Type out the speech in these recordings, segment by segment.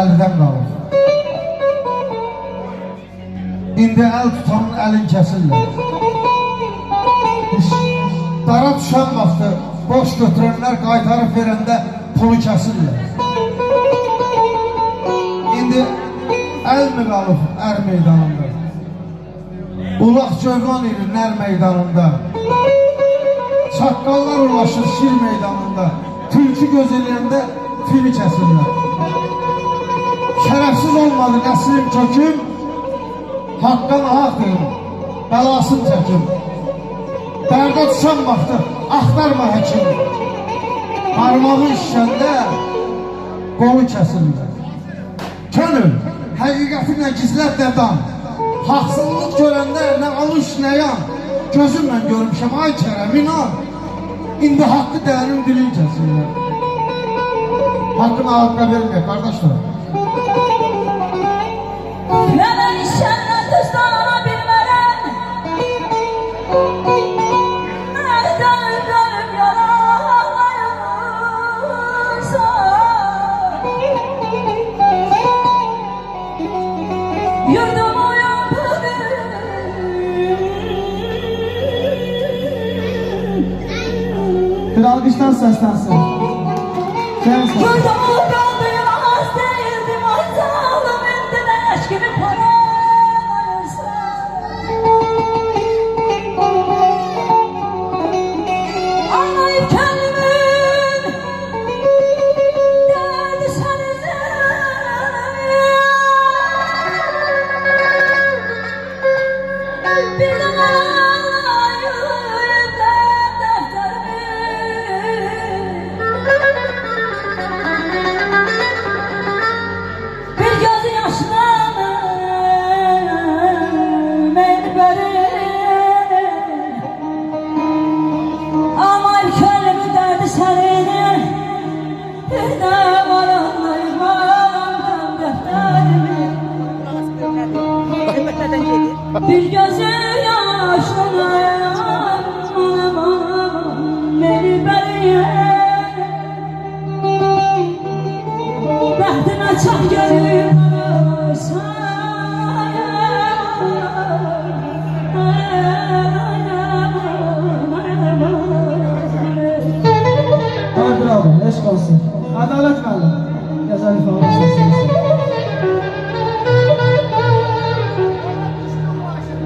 əldən qalır. İndi əl tutanın əlin kəsirlər. Dara düşən vaxtı boş götürənlər qaytarıb verəndə pulu kəsirlər. İndi əl mi qalıb ər meydanında? Ulaq cövlan idi nər meydanında. Çaqqallar ulaşır şir meydanında. Tülkü göz eləyəndə fili kəsirlər. Şərəfsiz olmadı nəslim köküm, haqqan haq deyim, bəlasın çəkim. Dərdə düşən vaxtı axtarma həkim. Parmağı işləndə qolu kəsirlər. Könül, həqiqətinlə gizlət dədan. Haqsızlıq görəndə nə alış nə yan. Gözümlə görmüşəm ay kərəm inan. İndi haqqı dərin dilin kəsirlər. Haqqını haqqa verməyək qardaşlar. Mən işəndən düzdana bilmərəm. Nədən dönüb yaralayırsa. Yurdumu Bir alkıştan seslensin. Yurdumu kaldırmaz değildim azalım indi de aşkımı paralarsa. Anlayıp kendimin derdi seninle. Birden ağlayıp defterimi. Bir göz yaşla beni verir. Ama könlümü derdi senin. Bir de var anlayıp ağlamdan defterimi. Bir gözü yaşlı beni verir. Bəxtimə çat görüb Ay bravo, eşk olsun. Adalet müəllim. Gözəl ifadə səsiniz.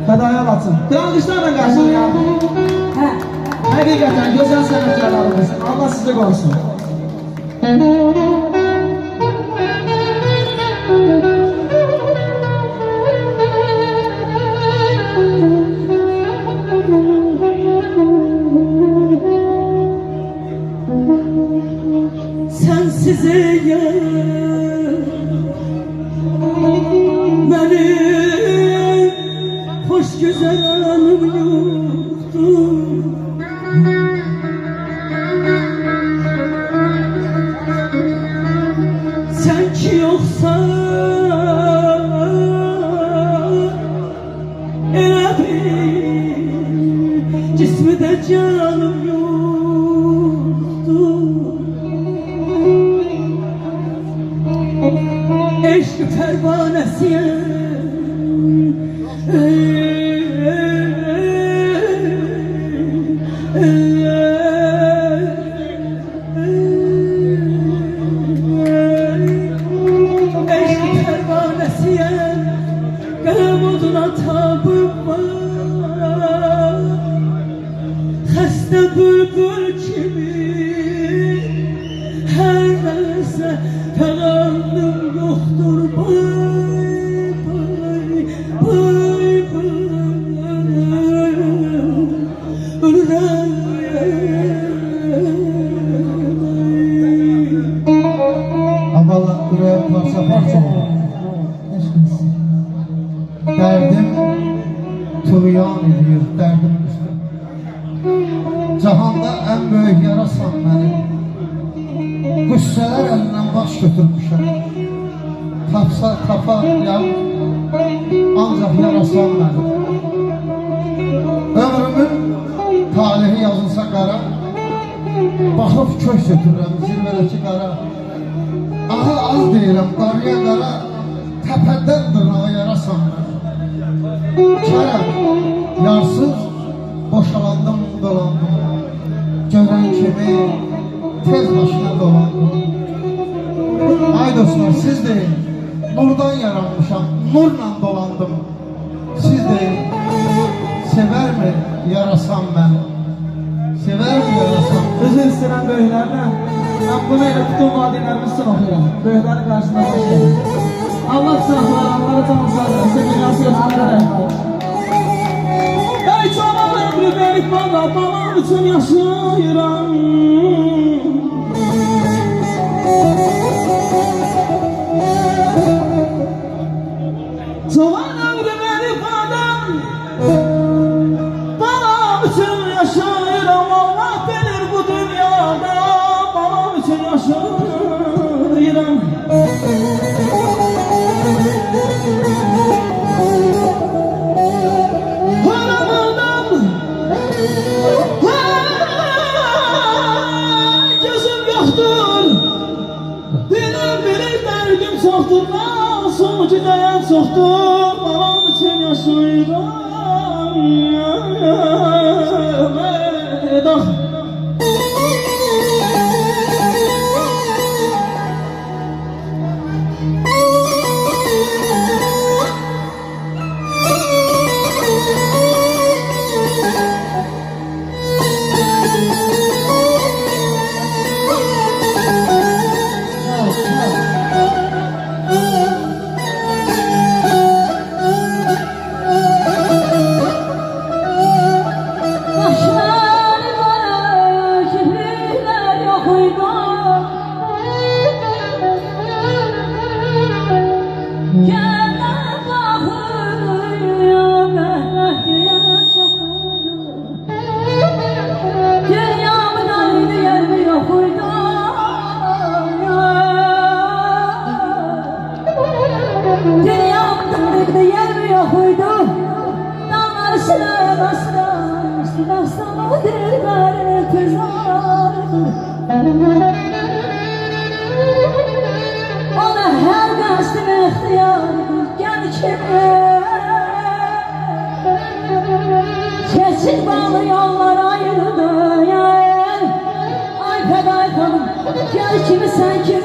Fədaya atın. Bir alkışlarla qarşılayalım. Həqiqətən gözəl sənətkarlarımız. Allah sizi qorusun. Sensiz benim hoş güzel anım yoktu. Sen ki yoksan elə bir cismi de canım yoktu. Eşk pervanesiyim. Eşk pervanesiyim. Qələm oduna tabım var. Xəstə bülbül kimi hər nəsə fəqandım yoxdur. Abala buraya parça parça olur. Derdim tuğyan ediyor, derdim üstü. Cahanda en büyük yarasan benim. Qüssələr əlindən baş götürmüşəm. Tapsa tapar ya, ancaq yarasan benim. Ömrümün talihi yazılsa qara, baxıb köş götürürəm zirvədəki qara. Aha az deyirəm, qarıya qara, təpədən dırnağa yarasan mən. Kərəm, yarsız, boşalandım, dolandım. Görən kimi, tez başına dolandım. Ay dostlar, siz deyin, nurdan yaranmışam, nurla dolandım. Siz deyin, sever mi yarasam ben? Sever mi yarasam? Özür istəyirəm böyüklərdən. Mən bunu elə bütün valideynlərimizin oxuyuram. Böyüklərin qarşısında başlayalım. Allah sağlar, Allah'a tanışlar. Sizin dünyası gözünlərə rəhmət. Ey cavan ömrü verib bana, balam üçün yaşayıram. Cavan ömrü verib adam, balam üçün yaşayıram. Allah bilir bu dünyada, balam üçün yaşayıram. Gözüm yoxdur, dilim bilir dərdim çoxdur, son gidəyən çoxdur, balam üçün yaşayıram. Ona her qəsdim ixtiyardır, gəl kimi keçid bağlı yollar ayırdı. Ay fəday xanım, gəl kimi sən kimi